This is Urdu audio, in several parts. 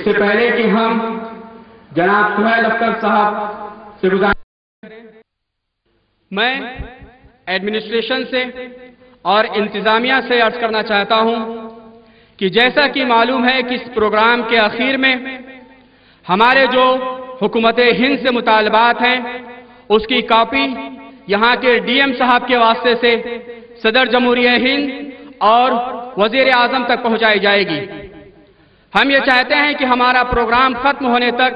سے پہلے کہ ہم جناب سہیل اختر صاحب سے گزارش کریں، میں ایڈمنسٹریشن سے اور انتظامیہ سے عرض کرنا چاہتا ہوں کہ جیسا کہ معلوم ہے کہ اس پروگرام کے آخر میں ہمارے جو حکومت ہند سے مطالبات ہیں اس کی کاپی یہاں کے ڈی ایم صاحب کے واسطے سے صدر جمہوریہ ہند اور وزیر اعظم تک پہنچائی جائے گی۔ ہم یہ چاہتے ہیں کہ ہمارا پروگرام ختم ہونے تک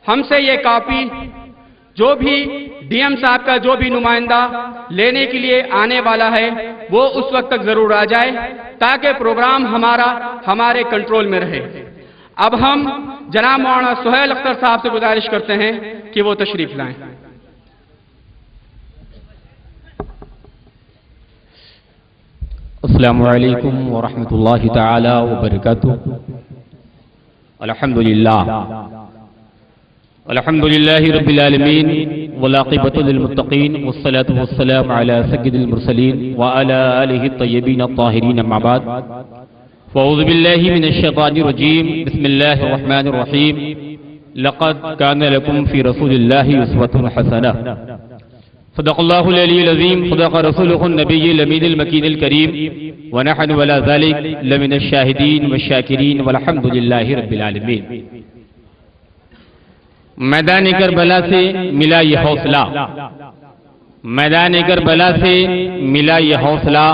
ہم سے یہ کاپی جو بھی ڈی ایم صاحب کا جو بھی نمائندہ لینے کے لیے آنے والا ہے وہ اس وقت تک ضرور آ جائے تاکہ پروگرام ہمارے کنٹرول میں رہے۔ اب ہم جناب مولانا سہیل اختر صاحب سے گزارش کرتے ہیں کہ وہ تشریف لائیں۔ السلام علیکم ورحمۃ اللہ تعالی وبرکاتہ۔ الحمد للہ رب العالمین والعاقبۃ للمتقین والصلاة والسلام علی سید المرسلین وعلی آلہ الطیبین الطاہرین اما بعد فاعوذ باللہ من الشیطان الرجیم بسم اللہ الرحمن الرحیم لقد کان لکم فی رسول اللہ اسوۃ حسنہ صدق اللہ العلی العظیم صدق رسولہ النبی الامین المکین الکریم ونحن ولا ذلک لمن الشاہدین والشاکرین والحمد للہ رب العالمین۔ میدان کربلا سے ملا یہ حوصلہ، میدان کربلا سے ملا یہ حوصلہ،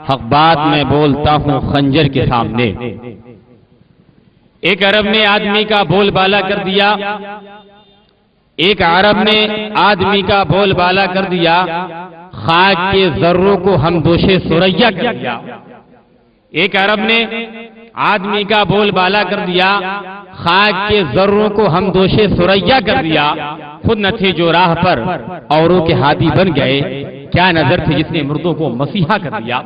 حق بات میں بولتا ہوں خنجر کے سامنے۔ ایک عرب نے آدمی کا بول بالا کر دیا، ایک عرب نے آدمی کا بول بالا کر دیا، خاک کے ذروں کو ہم دوشے سریا کر دیا۔ ایک عرب نے آدمی کا بول بالا کر دیا، خاک کے ذروں کو ہم دوشے سریا کر دیا۔ خود نہ تھے جو راہ پر اوروں کے ہادی بن گئے، کیا نظر تھے جس نے مردوں کو مسیحا کر دیا۔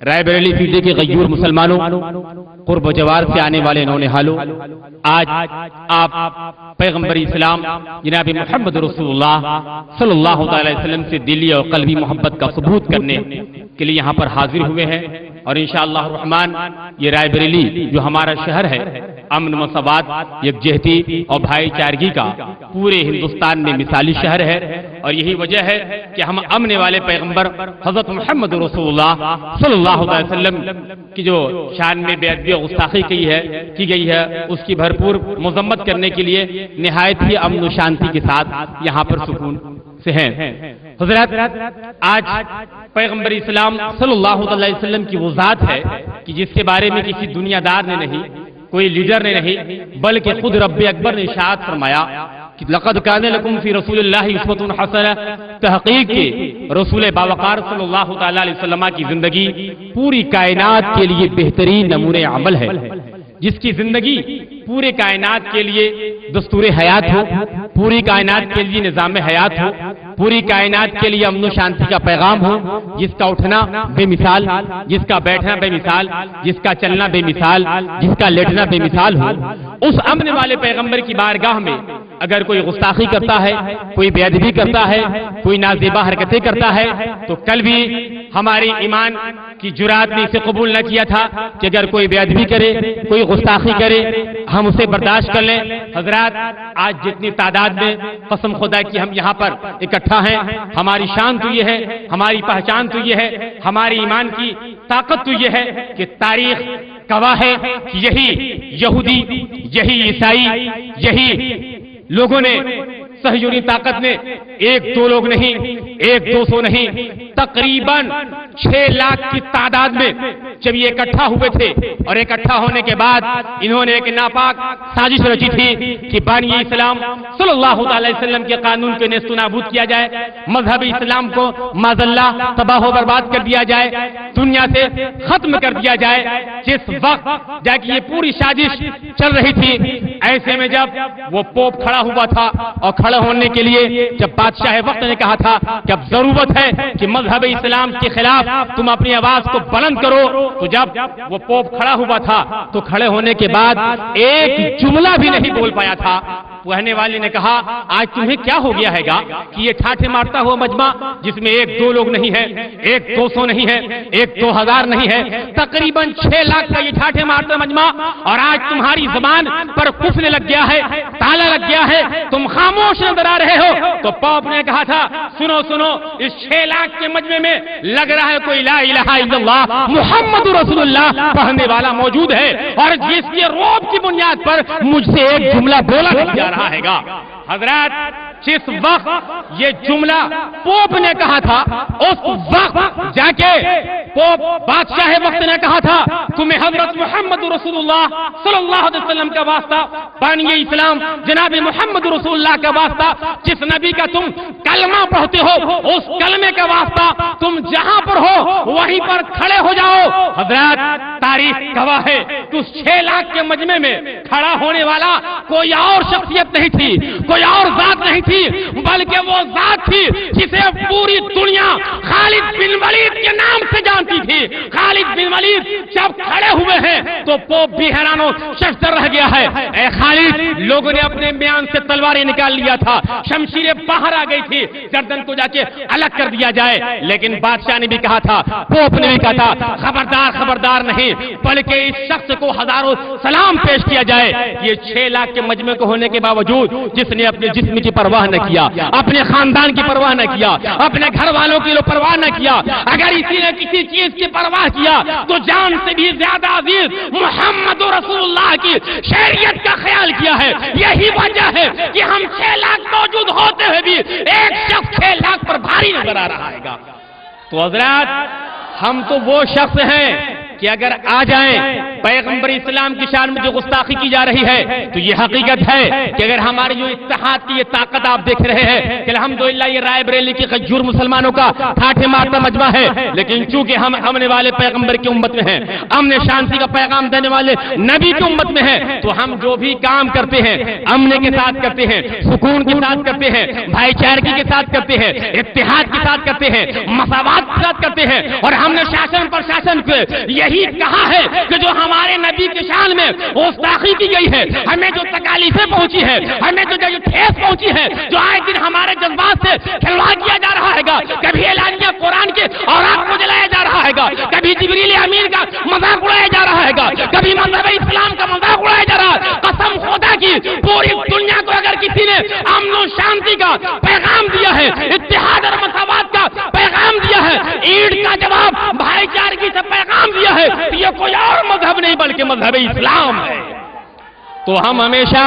رائے بریلی فیلڈ کے غیور مسلمانوں، قرب و جوار سے آنے والے نونہالوں، آج آپ پیغمبر اسلام جناب محمد رسول اللہ صلی اللہ علیہ وسلم سے دلی اور قلبی محبت کا ثبوت کرنے کے لیے یہاں پر حاضر ہوئے ہیں، اور انشاءاللہ الرحمن یہ رائے بریلی جو ہمارا شہر ہے امن مساوات یکجہتی اور بھائی چارگی کا پورے ہندوستان میں مثالی شہر ہے، اور یہی وجہ ہے کہ ہم امن والے پیغمبر حضرت محمد رسول اللہ صلی اللہ علیہ وسلم کی جو شان میں بے ادبی و گستاخی کی گئی ہے اس کی بھرپور مذمت کرنے کے لیے نہایت ہی امن و شانتی کے ساتھ یہاں پر سکون سے ہیں۔ حضرات، آج پیغمبر اسلام صلی اللہ علیہ وسلم کی وہ ذات ہے کہ جس کے بارے میں کسی دنیا دار نے نہیں، کوئی لیڈر نے نہیں، بلکہ خود رب اکبر نے ارشاد فرمایا کہ لقد کان لکم فی رسول اللہ اسوۃ حسنہ، تحقیق کے رسول باوقار صلی اللہ تعالی علیہ وسلم کی زندگی پوری کائنات کے لیے بہترین نمونہ عمل ہے، جس کی زندگی پورے کائنات کے لیے دستور حیات ہو، پوری کائنات کے لیے نظام حیات ہو، پوری کائنات کے لیے امن و شانتی کا پیغام ہو، جس کا اٹھنا بے مثال، جس کا بیٹھنا بے مثال، جس کا چلنا بے مثال، جس کا لیٹنا بے مثال ہو۔ اس امن والے پیغمبر کی بارگاہ میں اگر کوئی گستاخی کرتا ہے، کوئی بے ادبی کرتا ہے، کوئی نازیبا حرکتیں کرتا ہے، تو کل بھی ہماری ایمان کی جرات نے اسے قبول نہ کیا تھا کہ اگر کوئی بے ادبی کرے، کوئی گستاخی کرے، ہم اسے برداشت کر لیں۔ حضرات، آج جتنی تعداد میں قسم خدا کی ہم یہاں پر اکٹھا ہیں، ہماری شان تو یہ ہے، ہماری پہچان تو یہ ہے، ہماری ایمان کی طاقت تو یہ ہے کہ تاریخ گواہ ہے کہ یہی یہودی، یہی عیسائی، یہی لوگوں نے، صہیونی طاقت نے، ایک دو لوگ نہیں، ایک دو سو نہیں، تقریباً 6 لاکھ کی تعداد میں جب یہ اکٹھا ہوئے تھے، اور اکٹھا ہونے کے بعد انہوں نے ایک ناپاک سازش رچی تھی کہ بانی اسلام صلی اللہ علیہ وسلم کے قانون کو نیست و نابود کیا جائے، مذہب اسلام کو معاذ اللہ تباہ و برباد کر دیا جائے، دنیا سے ختم کر دیا جائے۔ جس وقت جا کے یہ پوری سازش چل رہی تھی، ایسے میں جب وہ پوپ کھڑا ہوا تھا، اور کھڑا ہونے کے لیے جب بادشاہ وقت نے کہا تھا کہ اب ضرورت ہے کہ مذہب اسلام کے خلاف تم اپنی آواز کو بلند کرو، تو جب وہ پوپ کھڑا ہوا تھا تو کھڑے ہونے کے بعد ایک جملہ بھی نہیں بول پایا تھا، پڑھنے والے نے کہا آج تمہیں کیا ہو گیا ہے گا کہ یہ ٹھاٹھے مارتا ہوا مجمع جس میں 1-2 لوگ نہیں ہے، 1-200 نہیں ہے، 1-2000 نہیں ہے، تقریباً 6 لاکھ کا یہ ٹھاٹھے مارتا مجمع، اور آج تمہاری زبان پر قفل لگ گیا ہے، تالا لگ گیا ہے، تم خاموش نظر آ رہے ہو۔ تو پوپ نے کہا تھا سنو سنو، اس 6 لاکھ کے مجمع میں لگ رہا ہے کوئی لا الہ الا اللہ محمد رسول اللہ پڑھنے والا موجود ہے، اور جس کے روب کی بنیاد پر مجھ سے ایک جملہ بولا نہیں جا رہا ہے گا۔ حضرات جس وقت یہ جملہ پوپ نے کہا تھا، اس وقت جا کے پوپ بادشاہ وقت نے کہا تھا تمہیں حضرت محمد رسول اللہ صلی اللہ علیہ وسلم کا واسطہ، بانی اسلام جناب محمد رسول اللہ کا واسطہ، جس نبی کا تم کلمہ پڑھتے ہو اس کلمے کا واسطہ، تم جہاں پر ہو وہیں پر کھڑے ہو جاؤ۔ حضرات تاریخ گواہ ہے کہ اس 6 لاکھ کے مجمع میں کھڑا ہونے والا کوئی اور شخصیت نہیں تھی، کوئی اور ذات نہیں تھی، بلکہ وہ ذات تھی جسے پوری دنیا خالد بن ولید کے نام سے جانتی تھی۔ خالد بن ولید جب کھڑے ہوئے ہیں تو پوپ بھی حیران و ششدر رہ گیا ہے۔ اے خالد، لوگوں نے اپنے میان سے تلواریں نکال لیا تھا، شمشیریں باہر آ گئی تھی، گردن کو جا کے الگ کر دیا جائے، لیکن بادشاہ نے بھی کہا تھا، پوپ نے بھی کہا تھا خبردار خبردار نہیں، بلکہ اس شخص کو ہزاروں سلام پیش کیا جائے۔ یہ 6 لاکھ کے مجمع کو ہونے کے باوجود جس نے اپنے جسم کی پرواہ نہ کیا، اپنے خاندان کی پرواہ نہ کیا، اپنے گھر والوں کی پرواہ نہ کیا، اگر اسی نے کسی چیز کی پرواہ کیا تو جان سے بھی زیادہ عزیز محمد رسول اللہ کی شریعت کا خیال کیا ہے۔ یہی وجہ ہے کہ ہم 6 لاکھ موجود ہوتے ہوئے بھی ایک شخص 6 لاکھ پر بھاری نظر آ رہا ہے گا۔ تو حضرات ہم تو وہ شخص ہیں کہ اگر آ جائیں پیغمبر اسلام کی شان میں جو گستاخی کی جا رہی ہے تو یہ حقیقت ہے کہ اگر ہماری جو اتحاد کی یہ طاقت آپ دیکھ رہے ہیں کہ الحمدللہ یہ رائے بریلی کی غجور مسلمانوں کا ٹھاٹھے مارتا مجمع ہے، لیکن چونکہ ہم امن والے پیغمبر کی امت میں ہیں، امن شانتی کا پیغام دینے والے نبی کی امت میں ہیں، تو ہم جو بھی کام کرتے ہیں امن کے ساتھ کرتے ہیں، سکون کے ساتھ کرتے ہیں، بھائی چارگی کے ساتھ کرتے ہیں، اتحاد کے ساتھ کرتے ہیں، مساوات کے ساتھ کرتے ہیں، اور ہم نے شاسن پرشاسن کو یہی کہا ہے کہ جو ہمارے نبی کی شان میں گستاخی کی گئی ہے، ہمیں جو تکالیفیں پہنچی ہے، ہمیں جو ٹھیس پہنچی ہے، جو آئے دن ہمارے جذبات سے کھلواڑ کیا جا رہا ہے گا، کبھی اعلانیہ قرآن کے اوراق کو جلایا جا رہا ہے گا، کبھی جبریل امین کا مذاق اڑایا جا رہا ہے گا، کبھی مذہب اسلام کا مذاق اڑایا جا رہا ہے۔ قسم خدا کی پوری دنیا کو اگر کسی نے امن و شانتی کا پیغام دیا ہے، اتحاد اور مساوات کا پیغام دیا ہے، عید کا جواب بھائی چارگی سے پیغام دیا ہے، یہ کوئی اور مذہب نہیں بلکہ مذہب اسلام ہے۔ تو ہم ہمیشہ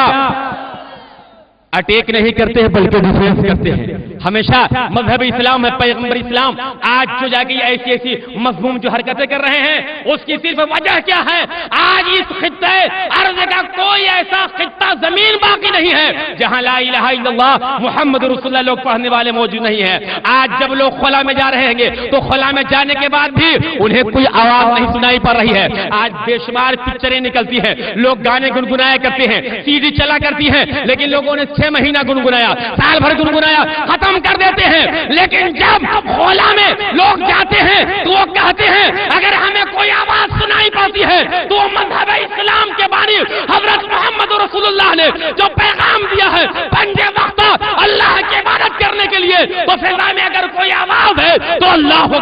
اٹیک نہیں کرتے ہیں بلکہ ڈیفینس کرتے ہیں، ہمیشہ مذہب اسلام ہے، پیغمبر اسلام آج جو جا کے ایسی ایسی مضموم جو حرکتیں کر رہے ہیں اس کی صرف وجہ کیا ہے؟ آج اس خطے ارض کا کوئی ایسا خطہ زمین باقی نہیں ہے جہاں لا الہ الا اللہ محمد رسول اللہ لوگ پڑھنے والے موجود نہیں ہیں۔ آج جب لوگ خلا میں جا رہے ہیں تو خلا میں جانے کے بعد بھی انہیں کوئی آواز نہیں سنائی پڑ رہی ہے۔ آج بے شمار پکچریں نکلتی ہیں، لوگ گانے گنگنایا کرتے ہیں، سی ڈی چلا کرتی ہیں، لیکن لوگوں نے 6 مہینہ گنگنایا، سال بھر گنگنایا، ختم کر دیتے ہیں، لیکن جب خلا میں لوگ جاتے ہیں تو وہ کہتے ہیں اگر ہمیں کوئی آواز سنائی پاتی ہے تو مذہب اسلام کے بانی حضرت محمد رسول اللہ نے جو پیغام دیا ہے پنجے وقت اللہ کی عبادت کرنے کے لیے، تو فضا میں اگر کوئی آواز ہے تو اللہ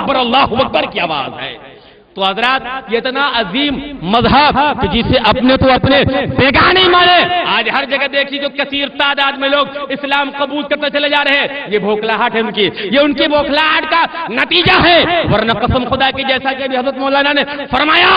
اکبر کی آواز ہے۔ تو حضرات یہ اتنا عظیم مذہب کہ جسے اپنے تو اپنے بیگانے مانے، آج ہر جگہ دیکھیے جو کثیر تعداد میں لوگ اسلام قبول کرتے چلے جا رہے ہیں، یہ بھوکلاہٹ ہے یہ ان کی بھوکلاہٹ کا نتیجہ ہے، ورنہ قسم خدا کی جیسا کہ حضرت مولانا نے فرمایا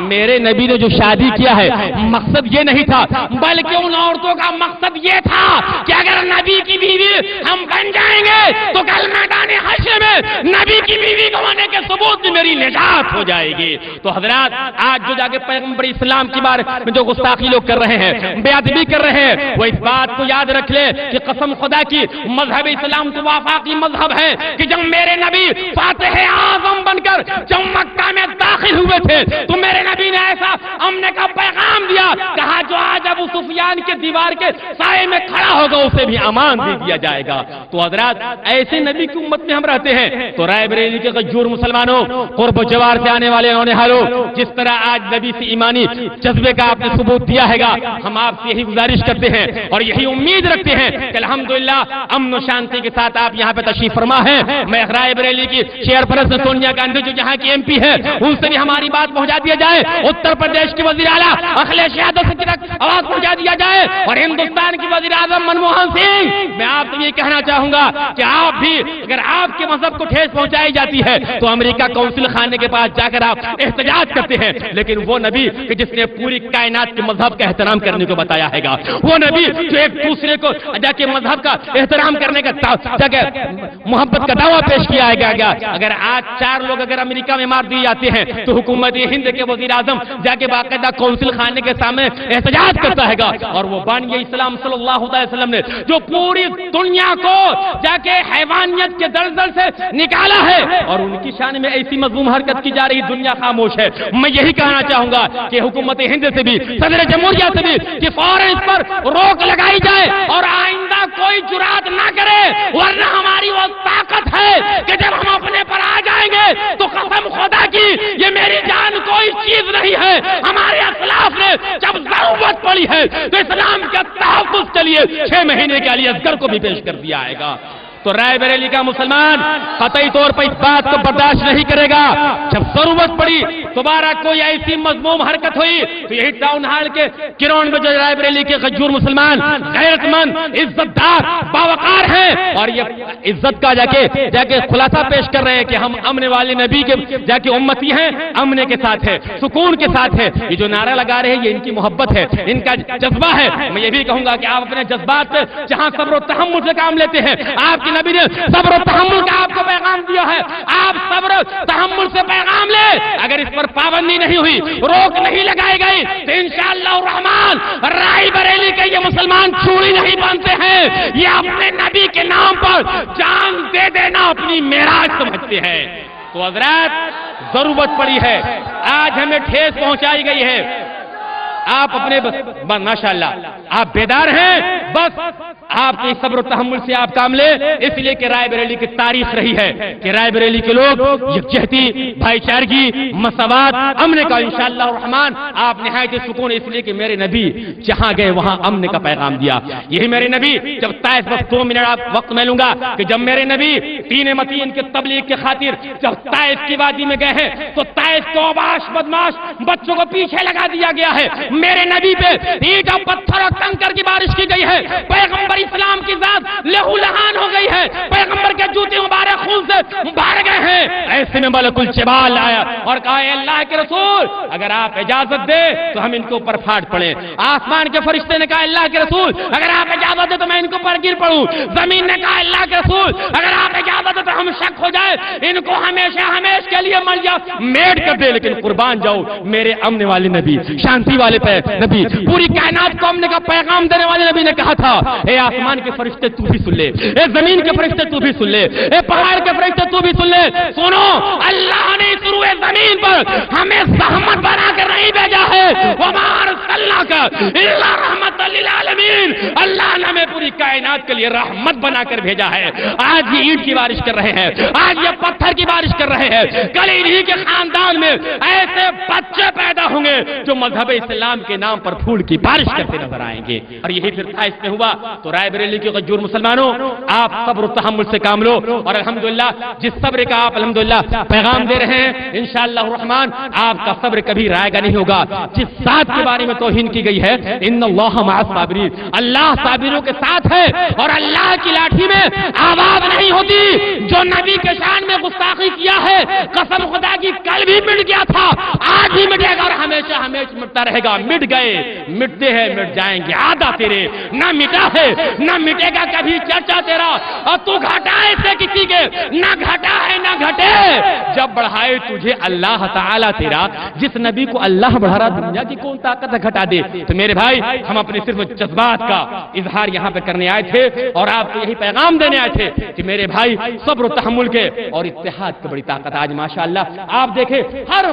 میرے نبی نے جو شادی کیا ہے مقصد یہ نہیں تھا بلکہ ان عورتوں کا مقصد یہ تھا کہ اگر نبی کی بیوی ہم بن جائیں گے تو کل میدان حشر میں نبی کی بیوی کو ہونے کے ثبوت میں میری نجات ہو جائے گی۔ تو حضرات آج جو جا کے پیغمبر اسلام کی بارے میں جو گستاخی لوگ کر رہے ہیں، بے ادبی کر رہے ہیں، وہ اس بات کو یاد رکھ لے کہ قسم خدا کی مذہب اسلام تو وفاقی مذہب ہے کہ جب میرے نبی فاتح اعظم بن کر جب مکہ میں داخل ہوئے تھے تو میرے نبی نے ایسا امن کا پیغام دیا، کہا جو آج ابو سفیان مکان کے دیوار کے سائے میں کھڑا ہوگا اسے بھی امان دے دیا جائے گا۔ تو حضرات ایسے نبی کی امت میں ہم رہتے ہیں۔ تو رائے بریلی کے غجور مسلمانوں، قرب و جوار سے آنے والے نونہالوں، جس طرح آج نبی سے ایمانی جذبے کا آپ نے ثبوت دیا ہے گا، ہم آپ سے یہی گزارش کرتے ہیں اور یہی امید رکھتے ہیں کہ الحمدللہ امن و شانتی کے ساتھ آپ یہاں پہ تشریف فرما ہے۔ میں رائے بریلی کی چیئرپرسن سونیا گاندھی جو یہاں کی MP ہے، ان سے بھی ہماری بات پہنچا دیا جائے، اتر پردیش کی وزیر اعلیٰ اکھلیش یادو سے آواز پہنچا دیا جائے، اور ہندوستان کی وزیر اعظم منموہن سنگھ، میں آپ سے یہ کہنا چاہوں گا کہ آپ بھی اگر آپ کے مذہب کو ٹھیس پہنچائی جاتی ہے تو امریکہ کونسل خانے کے پاس جا کر آپ احتجاج کرتے ہیں، لیکن وہ نبی کہ جس نے پوری کائنات کے مذہب کا احترام کرنے کو بتایا ہے گا، وہ نبی جو ایک دوسرے کو جا کے مذہب کا احترام کرنے کا محبت کا دعویٰ پیش کیا گیا، اگر آج 4 لوگ اگر امریکہ میں مار دیے جاتے ہیں تو حکومت ہند کے وزیر اعظم جا کے باقاعدہ کونسل خانے کے سامنے احتجاج کرتا ہے گا، اور وہ بانی اسلام صلی اللہ علیہ وسلم نے جو پوری دنیا کو جا کے حیوانیت کے دلدل سے نکالا ہے اور ان کی شان میں ایسی مذموم حرکت کی جا رہی، دنیا خاموش ہے۔ میں یہی کہنا چاہوں گا کہ حکومت ہند سے بھی، صدر جمہوریہ سے بھی کہ فوراً اس پر روک لگائی جائے اور آئندہ کوئی جرات نہ کرے، ورنہ ہماری وہ طاقت ہے کہ جب ہم اپنے پر آ جائیں گے تو قسم خدا کی یہ میری جان کوئی چیز نہیں ہے، ہمارے اسلاف نے جب ضرورت پڑی ہے تو اسلام کا تحفظ کے لیے 6 مہینے کے علی اصغر کو بھی پیش کر دیا آئے گا۔ تو رائے بریلی کا مسلمان قطعی طور پر اس بات کو برداشت نہیں کرے گا، جب ضرورت پڑی دوبارہ کوئی ایسی مذموم حرکت ہوئی تو یہی ٹاؤن ہال کے گراؤنڈ میں جو رائے بریلی کے غجور مسلمان غیرت مند عزت دار باوقار ہیں اور یہ عزت کا جا کے خلاصہ پیش کر رہے ہیں کہ ہم امن والے نبی کے جا کے امتی ہیں، امن کے ساتھ ہے، سکون کے ساتھ ہے، یہ جو نعرہ لگا رہے ہیں یہ ان کی محبت ہے، ان کا جذبہ ہے۔ میں یہ بھی کہوں گا کہ آپ اپنے جذبات سے جہاں صبر و تحمل سے کام لیتے ہیں، آپ کی نبی نے صبر و تحمل کا آپ کو پیغام دیا ہے، آپ صبر و تحمل سے پیغام لے، اگر اس پر پابندی نہیں ہوئی، روک نہیں لگائی گئی تو انشاءاللہ الرحمن رائے بریلی کے یہ مسلمان چوڑی نہیں باندھتے ہیں، یہ اپنے نبی کے نام پر جان دے دینا اپنی معراج سمجھتے ہیں۔ تو حضرات ضرورت پڑی ہے، آج ہمیں ٹھیس پہنچائی گئی ہے، آپ اپنے ماشاءاللہ آپ بیدار ہیں، بس آپ کے صبر و تحمل سے آپ کام لیں، اس لیے کہ رائے بریلی کی تاریخ رہی ہے کہ رائے بریلی کے لوگ یکجہتی، بھائی چارگی، مساوات، امن کا انشاءاللہ الرحمن آپ نہایت سکون، اس لیے کہ میرے نبی جہاں گئے وہاں امن کا پیغام دیا۔ یہی میرے نبی جب طائف، بس 2 منٹ آپ وقت میں لوں گا کہ جب میرے نبی تین متین کے تبلیغ کے خاطر جب طائف کی وادی میں گئے ہیں تو طائف کو اوباش بدماش بچوں کو پیچھے لگا دیا گیا ہے، میرے نبی پہ اینٹ اور پتھر اور کنکر کی بارش کی گئی ہے، پیغمبر اسلام کی ذات لہو لہان ہو گئی ہے، پیغمبر کے جوتے مبارک خون سے بھر گئے ہیں۔ ایسے میں ملک الجبال آیا اور کہا اے اللہ کے رسول اگر آپ اجازت دے تو ہم ان کے اوپر پھاٹ پڑیں۔ آسمان کے فرشتے نے کہا اللہ کے رسول اگر آپ اجازت دے تو میں ان کے اوپر گر پڑوں۔ زمین نے کہا اللہ کے رسول اگر آپ اجازت دے تو ہم شک ہو جائے، ان کو ہمیشہ ہمیشہ کے لیے مل جاؤ، میٹ کر دے، لیکن قربان جاؤ میرے امن والے نبی، شانتی والے نبی، پوری کائنات کو امن کا پیغام دینے والے نبی نے کہا تھا اے آسمان کے فرشتے تو بھی سن لے، اے زمین کے فرشتے تو بھی سن لے، اے پہاڑ کے فرشتے تو بھی سن لے، سنو اللہ نے اس روئے زمین پر ہمیں زحمت بنا کر نہیں بھیجا ہے، وما ارسلناک الا رحمت للعالمین، اللہ نے ہمیں پوری کائنات کے لیے رحمت بنا کر بھیجا ہے۔ آج یہ اینٹ کی بارش کر رہے ہیں، آج یہ پتھر کی بارش کر رہے ہیں، کل انہی کے خاندان میں ایسے بچے پیدا ہوں گے جو مذہب اسلام کے نام پر پھول کی بارش کرتے نظر آئیں گے، اور یہی پھر طائف میں ہوا۔ تو رائے بریلی کے غجور مسلمانوں آپ صبر و تحمل سے کام لو، اور الحمدللہ جس صبر کا آپ الحمدللہ پیغام دے رہے ہیں انشاءاللہ الرحمن آپ کا صبر کبھی رائے گا نہیں ہوگا۔ جس ذات کے بارے میں توہین کی گئی ہے ان اللہ مع الصابرین، اللہ صابروں کے ساتھ ہے، اور اللہ کی لاٹھی میں آواز نہیں ہوتی۔ جو نبی کے شان میں گستاخی کیا ہے قسم خدا کی کل بھی مٹ گیا تھا، آج بھی مٹے گا اور ہمیشہ ہمیشہ مٹتا رہے گا۔ مٹ گئے، مٹتے ہیں، مٹ جائیں گے، آدھا تیرے نہ مٹا ہے نہ مٹے گا کبھی چرچا تیرا، اور تو گھٹائے سے کسی کے نہ گھٹا ہے نہ گھٹے، جب بڑھائے تجھے اللہ تعالیٰ تیرا، جس نبی کو اللہ بڑھا رہا دنیا کی کون طاقت ہے گھٹا دے۔ تو میرے بھائی ہم اپنے صرف جذبات کا اظہار یہاں پہ کرنے آئے تھے اور آپ کو یہی پیغام دینے آئے تھے کہ میرے بھائی صبر و تحمل کے اور اتحاد کی بڑی طاقت آج ماشاءاللہ آپ دیکھیں ہر